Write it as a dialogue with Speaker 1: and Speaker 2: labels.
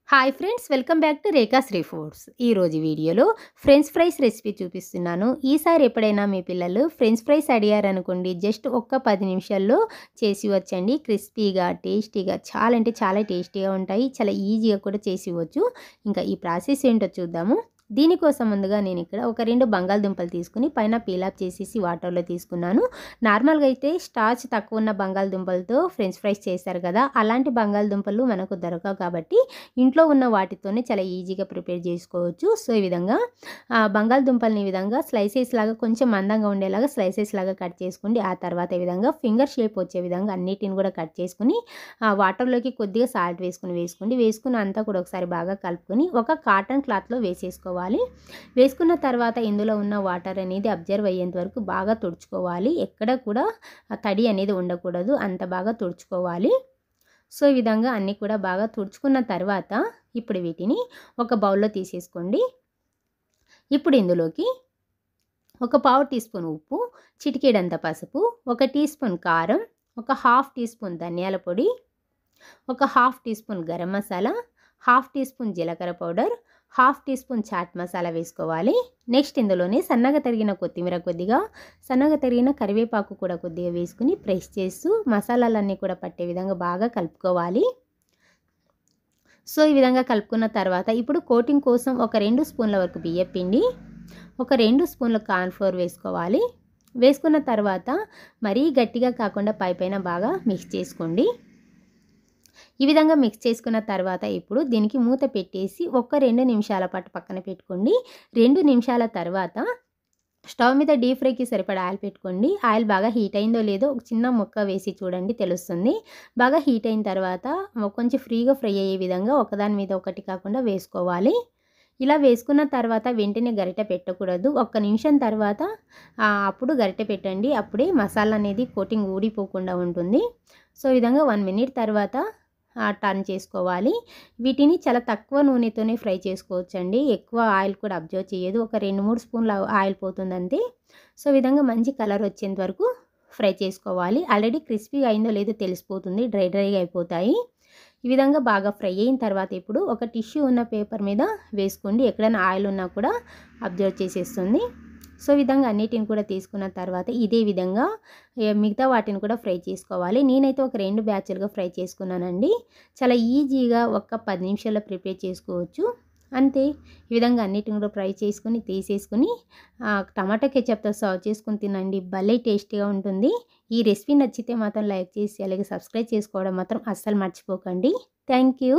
Speaker 1: Hi friends, welcome back to Rekha Sri foods. ఈరోజు వీడియోలో French fries recipe చూపిస్తున్నాను. ఈసారి ఎప్పుడైనా మీ పిల్లలు ఫ్రెంచ్ ఫ్రైస్ అడిగారనుకోండి, జస్ట్ ఒక్క 10 నిమిషాల్లో చేసి ఇవ్వచ్చండి. క్రిస్పీగా, టేస్టీగా, చాలా అంటే చాలా టేస్టీగా ఉంటాయి. చాలా ఈజీగా కూడా చేసి ఇవ్వచ్చు. ఇంకా ఈ ప్రాసెస్ ఏంటో చూద్దాము. దీనికోసం ముందుగా నేను ఇక్కడ ఒక 2 బంగాళదుంపలు తీసుకుని పైన పీలాప్ చేసేసి వాటర్లో తీసుకున్నాను. నార్మల్గా అయితే స్టార్చ్ తక్కువ ఉన్న బంగాళదుంపలతో ఫ్రెంచ్ ఫ్రైస్ చేస్తారు కదా, అలాంటి బంగాళదుంపలు మనకు దొరకవు కాబట్టి ఇంట్లో ఉన్న వాటితోనే చాలా ఈజీగా ప్రిపేర్ చేసుకోవచ్చు. సో ఈ విధంగా బంగాళదుంపల్ని ఈ విధంగా స్లైసెస్ లాగా కొంచెం మందంగా ఉండేలాగా స్లైసెస్ లాగా కట్ చేసుకోండి. ఆ తర్వాత ఈ విధంగా ఫింగర్ షేప్ వచ్చే విధంగా అన్నిటిని కూడా కట్ చేసుకుని వాటర్లోకి కొద్దిగా సాల్ట్ వేసుకుని అంతా కూడా ఒకసారి బాగా కలుపుకొని ఒక కాటన్ క్లాత్లో వేసేసుకోవాలి. వేసుకున్న తర్వాత ఇందులో ఉన్న వాటర్ అనేది అబ్జర్వ్ అయ్యేంత వరకు బాగా తుడుచుకోవాలి. ఎక్కడ కూడా తడి అనేది ఉండకూడదు, అంత బాగా తుడుచుకోవాలి. సో ఈ విధంగా అన్నీ కూడా బాగా తుడుచుకున్న తర్వాత ఇప్పుడు వీటిని ఒక బౌల్లో తీసేసుకోండి. ఇప్పుడు ఇందులోకి ఒక పావు టీ స్పూన్ ఉప్పు, చిటికెడంత పసుపు, 1 టీ స్పూన్ కారం, ఒక హాఫ్ టీ స్పూన్ ధనియాల పొడి, ఒక half teaspoon garam masala, half teaspoon జీలకర్ర powder, half teaspoon chaat masala వేసుకోవాలి. నెక్స్ట్ ఇందులోనే సన్నగా తరిగిన కొత్తిమీర కొద్దిగా, సన్నగా తరిగిన కరివేపాకు కూడా కొద్దిగా వేసుకుని ప్రెస్ చేస్తూ మసాలాలన్నీ కూడా పట్టే విధంగా బాగా కలుపుకోవాలి. సో ఈ విధంగా కలుపుకున్న తర్వాత ఇప్పుడు కోటింగ్ కోసం ఒక 2 స్పూన్ల వరకు బియ్యం పిండి, ఒక 2 స్పూన్ల కార్న్ఫ్లోర్ వేసుకోవాలి. వేసుకున్న తర్వాత మరీ గట్టిగా కాకుండా పైపైన బాగా మిక్స్ చేసుకోండి. ఈ విధంగా మిక్స్ చేసుకున్న తర్వాత ఇప్పుడు దీనికి మూత పెట్టేసి ఒక 2 నిమిషాల పాటు పక్కన పెట్టుకోండి. 2 నిమిషాల తర్వాత స్టవ్ మీద డీప్ ఫ్రైకి సరిపడా ఆయిల్ పెట్టుకోండి. ఆయిల్ బాగా హీట్ అయిందో లేదో ఒక చిన్న ముక్క వేసి చూడండి, తెలుస్తుంది. బాగా హీట్ అయిన తర్వాత కొంచెం ఫ్రీగా ఫ్రై అయ్యే విధంగా ఒకదాని మీద ఒకటి కాకుండా వేసుకోవాలి. ఇలా వేసుకున్న తర్వాత వెంటనే గరిటె పెట్టకూడదు. 1 నిమిషం తర్వాత అప్పుడు గరిటె పెట్టండి. అప్పుడే మసాలా అనేది కోటింగ్ ఊడిపోకుండా ఉంటుంది. సో ఈ విధంగా 1 మినిట్ తర్వాత టర్న్ చేసుకోవాలి. వీటిని చాలా తక్కువ నూనెతోనే ఫ్రై చేసుకోవచ్చండి. ఎక్కువ ఆయిల్ కూడా అబ్జర్వ్ చేయదు. ఒక 2-3 స్పూన్ల ఆయిల్ పోతుంది అంతే. సో ఈ విధంగా మంచి కలర్ వచ్చేంత వరకు ఫ్రై చేసుకోవాలి. ఆల్రెడీ క్రిస్పీగా అయిందో లేదో తెలిసిపోతుంది, డ్రైగా అయిపోతాయి. ఈ విధంగా బాగా ఫ్రై అయిన తర్వాత ఇప్పుడు ఒక టిష్యూ ఉన్న పేపర్ మీద వేసుకోండి. ఎక్కడైనా ఆయిల్ ఉన్నా కూడా అబ్జర్వ్ చేసేస్తుంది. సో ఈ విధంగా అన్నిటిని కూడా తీసుకున్న తర్వాత ఇదే విధంగా మిగతా వాటిని కూడా ఫ్రై చేసుకోవాలి. నేనైతే ఒక 2 బ్యాచ్లుగా ఫ్రై చేసుకున్నానండి. చాలా ఈజీగా ఒక 10 నిమిషాల్లో ప్రిపేర్ చేసుకోవచ్చు అంతే. ఈ విధంగా అన్నిటిని కూడా ఫ్రై చేసుకుని తీసేసుకుని టమాటా కెచప్తో సర్వ్ చేసుకుని తినండి, భలే టేస్టీగా ఉంటుంది. ఈ రెసిపీ నచ్చితే మాత్రం లైక్ చేసి అలాగే సబ్స్క్రైబ్ చేసుకోవడం మాత్రం అస్సలు మర్చిపోకండి. Thank you.